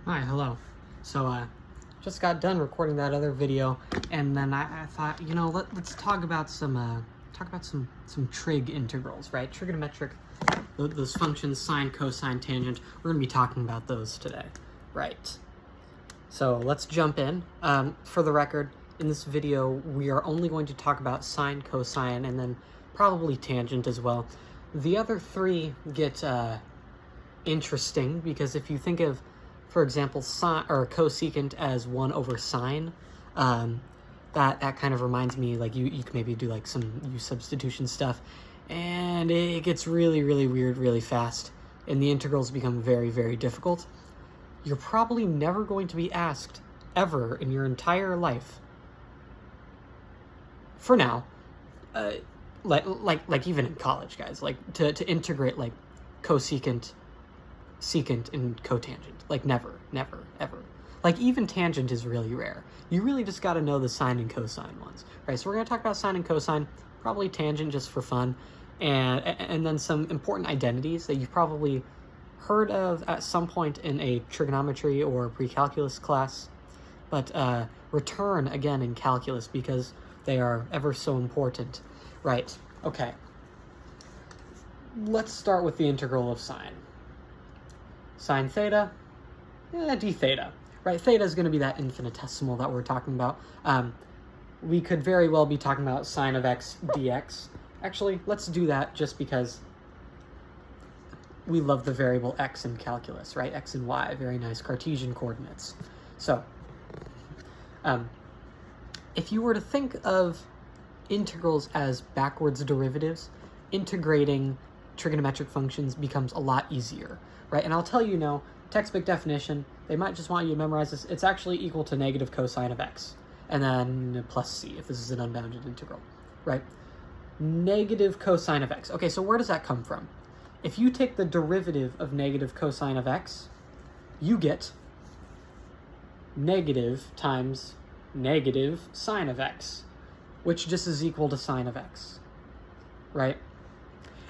Hi, hello. So, just got done recording that other video, and then I thought, let's talk about some trig integrals, right? Trigonometric, those functions, sine, cosine, tangent. We're gonna be talking about those today, right? So let's jump in. For the record, in this video, we are only going to talk about sine, cosine, and then probably tangent as well. The other three get interesting because if you think of, for example, sine or cosecant as 1 over sine, that kind of reminds me, like you can maybe do like some u substitution stuff, and it gets really weird really fast, and the integrals become very difficult. You're probably never going to be asked ever in your entire life, for now, like even in college, guys, like to integrate like cosecant, secant, and cotangent. Like never ever. Like even tangent is really rare. You really just got to know the sine and cosine ones, right? So we're going to talk about sine and cosine, probably tangent just for fun, and then some important identities that you've probably heard of at some point in a trigonometry or pre-calculus class, but return again in calculus because they are ever so important, right? Okay. Let's start with the integral of sine. Sine theta, d theta, right? Theta is going to be that infinitesimal that we're talking about. We could very well be talking about sine of x dx. Actually, let's do that just because we love the variable x in calculus, right? X and y, very nice Cartesian coordinates. So, if you were to think of integrals as backwards derivatives, integrating trigonometric functions becomes a lot easier, right? And I'll tell you now, textbook definition, they might just want you to memorize this. It's actually equal to negative cosine of x, and then plus c if this is an unbounded integral, right? Negative cosine of x. Okay, so where does that come from? If you take the derivative of negative cosine of x, you get negative times negative sine of x, which just is equal to sine of x, right?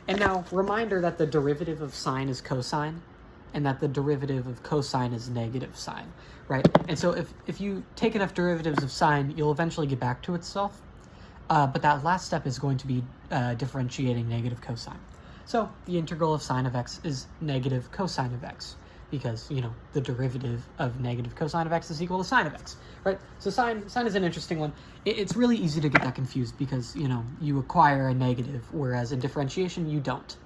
And now, reminder that the derivative of sine is cosine, and that the derivative of cosine is negative sine, right? And so if you take enough derivatives of sine, you'll eventually get back to itself, but that last step is going to be differentiating negative cosine. So the integral of sine of x is negative cosine of x, because, the derivative of negative cosine of x is equal to sine of x, right? So sine is an interesting one. It's really easy to get that confused because, you acquire a negative, whereas in differentiation, you don't.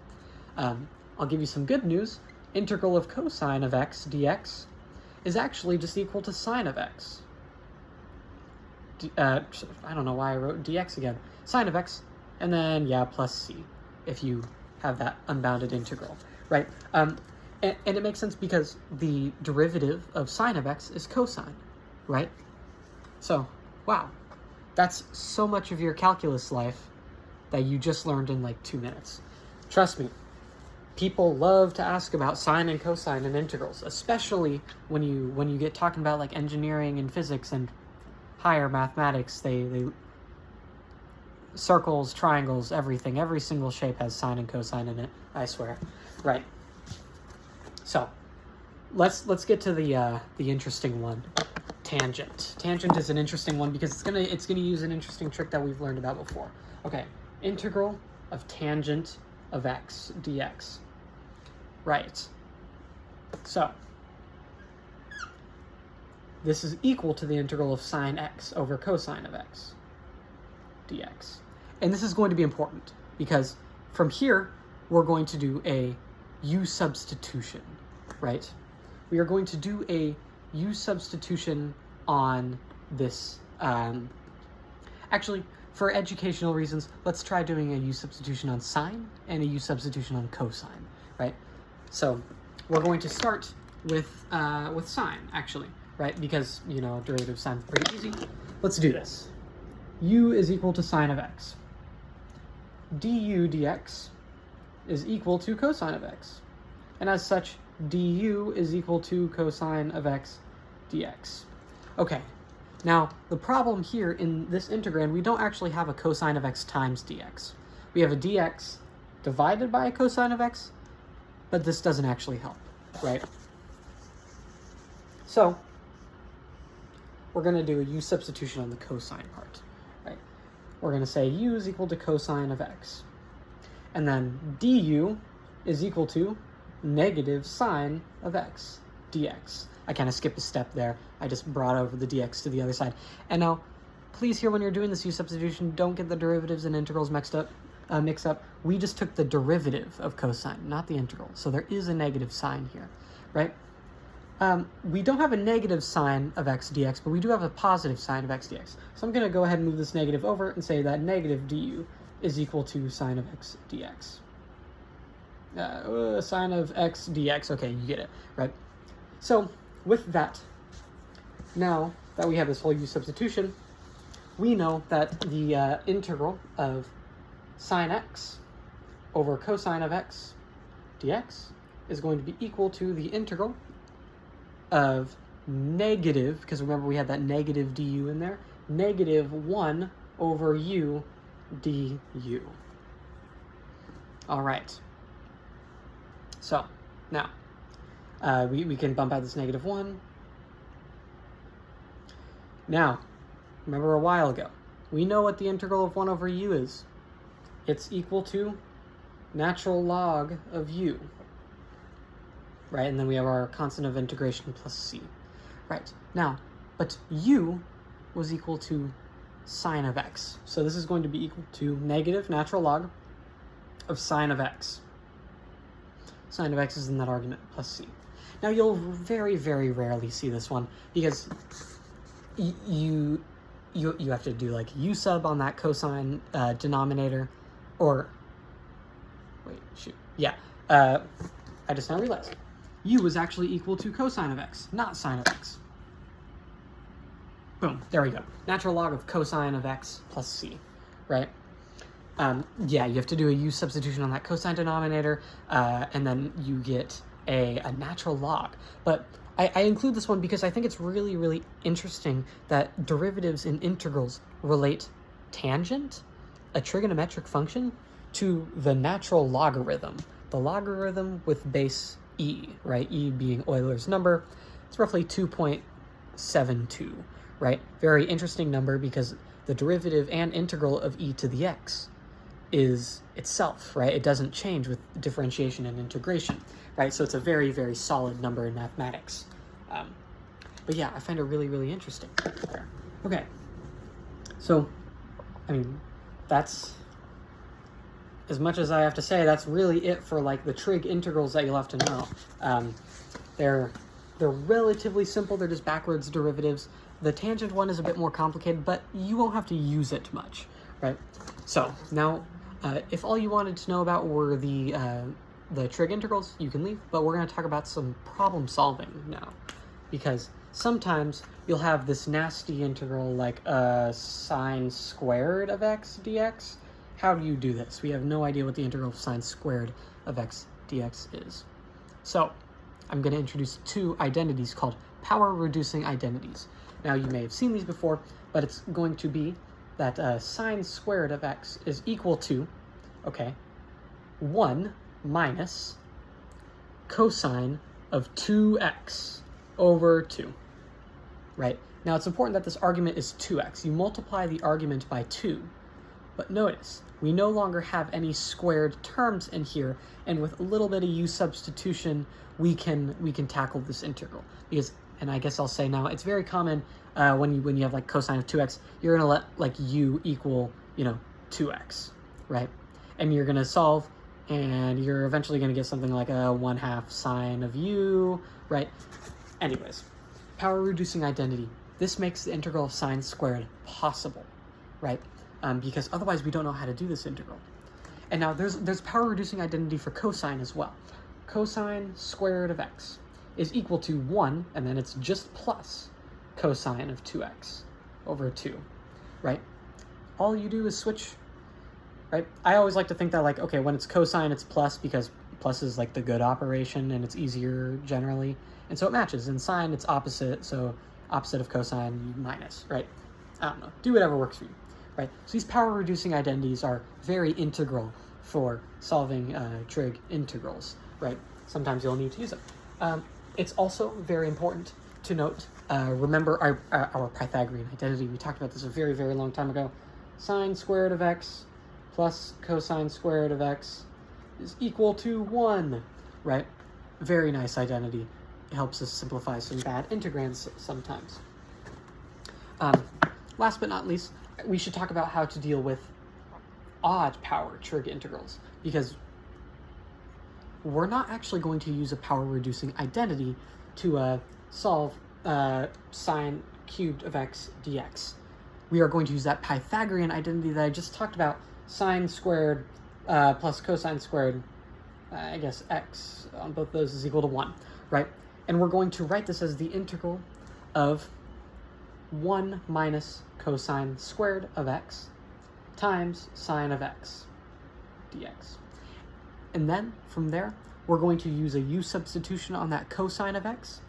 I'll give you some good news. Integral of cosine of x dx is actually just equal to sine of x. I don't know why I wrote dx again. Sine of x, and then, plus c, if you have that unbounded integral, right? And it makes sense because the derivative of sine of x is cosine, right? So, wow, that's so much of your calculus life that you just learned in like 2 minutes. Trust me, people love to ask about sine and cosine and integrals, especially when you get talking about like engineering and physics and higher mathematics. They circles, triangles, everything, every single shape has sine and cosine in it, I swear, right? So, let's get to the interesting one, tangent. Tangent is an interesting one because it's gonna use an interesting trick that we've learned about before. Okay, integral of tangent of x dx. Right. So, this is equal to the integral of sine x over cosine of x dx. And this is going to be important because from here, we're going to do a u substitution, right? We are going to do a u substitution on this. Actually, for educational reasons, let's try doing a u substitution on sine and a u substitution on cosine, right? So we're going to start with sine, actually, right? Because, derivative of sine is pretty easy. Let's do this. U is equal to sine of x. Du dx is equal to cosine of x. And as such, du is equal to cosine of x dx. Okay, now the problem here in this integrand, we don't actually have a cosine of x times dx. We have a dx divided by a cosine of x, but this doesn't actually help, right? So we're going to do a u substitution on the cosine part, right? We're going to say u is equal to cosine of x. And then du is equal to negative sine of x dx. I kind of skipped a step there. I just brought over the dx to the other side. And now, please here when you're doing this u substitution, don't get the derivatives and integrals mix up. We just took the derivative of cosine, not the integral. So there is a negative sign here, right? We don't have a negative sine of x dx, but we do have a positive sine of x dx. So I'm going to go ahead and move this negative over and say that negative du is equal to sine of x dx. Sine of x dx, okay, you get it, right? So with that, now that we have this whole u substitution, we know that the integral of sine x over cosine of x dx is going to be equal to the integral of negative, because remember we had that negative du in there, negative 1 over u du. All right. So now we can bump out this negative 1. Now, remember a while ago, we know what the integral of 1 over u is. It's equal to natural log of u. Right, and then we have our constant of integration plus c. Right, now, but u was equal to sine of x. So this is going to be equal to negative natural log of sine of x. Sine of x is in that argument plus c. Now you'll very, very rarely see this one because you have to do like u sub on that cosine denominator, or wait, shoot, yeah. I just now realized u is actually equal to cosine of x, not sine of x. Boom, there we go. Natural log of cosine of x plus c, right? Yeah, you have to do a u substitution on that cosine denominator, and then you get a natural log. But I include this one because I think it's really, really interesting that derivatives and integrals relate tangent, a trigonometric function, to the natural logarithm. The logarithm with base e, right? E being Euler's number. It's roughly 2.72, right? Very interesting number because the derivative and integral of e to the x is itself, right? It doesn't change with differentiation and integration, right? So it's a very, very solid number in mathematics. But yeah, I find it really, really interesting. Okay, so, I mean, that's, as much as I have to say, that's really it for like the trig integrals that you'll have to know. They're relatively simple. They're just backwards derivatives. The tangent one is a bit more complicated, but you won't have to use it much, right? So now, if all you wanted to know about were the trig integrals, you can leave, but we're going to talk about some problem solving now, because sometimes you'll have this nasty integral like sine squared of x dx. How do you do this? We have no idea what the integral of sine squared of x dx is. So I'm going to introduce two identities called power-reducing identities. Now you may have seen these before, but it's going to be that sine squared of x is equal to, okay, 1 minus cosine of 2x over 2, right? Now it's important that this argument is 2x. You multiply the argument by 2, but notice, we no longer have any squared terms in here, and with a little bit of u substitution, we can tackle this integral. Because, and I guess I'll say now, it's very common when you have like cosine of 2x, you're gonna let like u equal, 2x, right? And you're gonna solve, and you're eventually gonna get something like a 1/2 sine of u, right? Anyways, power-reducing identity. This makes the integral of sine squared possible, right? Because otherwise we don't know how to do this integral. And now there's power-reducing identity for cosine as well. Cosine squared of x is equal to 1, and then it's just plus cosine of 2x over 2, right? All you do is switch, right? I always like to think that, like, okay, when it's cosine, it's plus because plus is like the good operation and it's easier generally. And so it matches. In sine, it's opposite, so opposite of cosine, you minus, right? I don't know. Do whatever works for you, right? So these power-reducing identities are very integral for solving trig integrals, right? Sometimes you'll need to use them. It's also very important to note, remember our Pythagorean identity. We talked about this a very, very long time ago. Sine squared of x plus cosine squared of x is equal to 1, right? Very nice identity. It helps us simplify some bad integrands sometimes. Last but not least, we should talk about how to deal with odd power trig integrals, because we're not actually going to use a power reducing identity to solve sine cubed of x dx. We are going to use that Pythagorean identity that I just talked about, sine squared plus cosine squared, I guess x on both those is equal to 1, right? And we're going to write this as the integral of 1 minus cosine squared of x times sine of x dx. And then from there, we're going to use a u substitution on that cosine of x,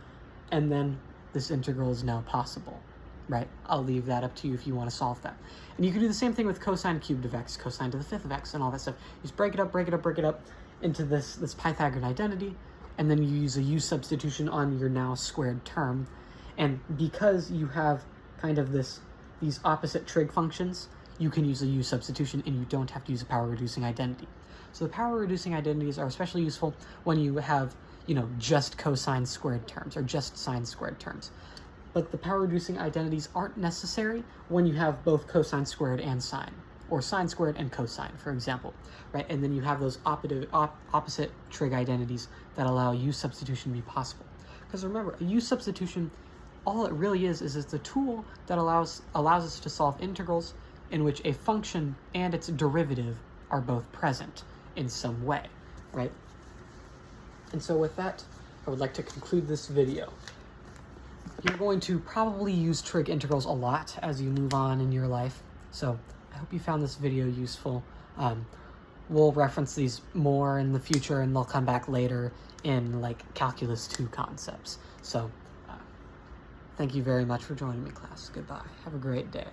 and then this integral is now possible, right? I'll leave that up to you if you want to solve that. And you can do the same thing with cosine cubed of x, cosine to the 5th of x, and all that stuff. You just break it up into this Pythagorean identity, and then you use a u substitution on your now squared term. And because you have kind of these opposite trig functions, you can use a u substitution and you don't have to use a power reducing identity. So the power reducing identities are especially useful when you have, just cosine squared terms or just sine squared terms. But the power reducing identities aren't necessary when you have both cosine squared and sine, or sine squared and cosine, for example, right? And then you have those opposite trig identities that allow u substitution to be possible. Because remember, a u substitution, all it really is it's a tool that allows us to solve integrals in which a function and its derivative are both present in some way, right? And so with that, I would like to conclude this video. You're going to probably use trig integrals a lot as you move on in your life, so I hope you found this video useful. We'll reference these more in the future, and they'll come back later in Calculus 2 concepts. So thank you very much for joining me, class. Goodbye. Have a great day.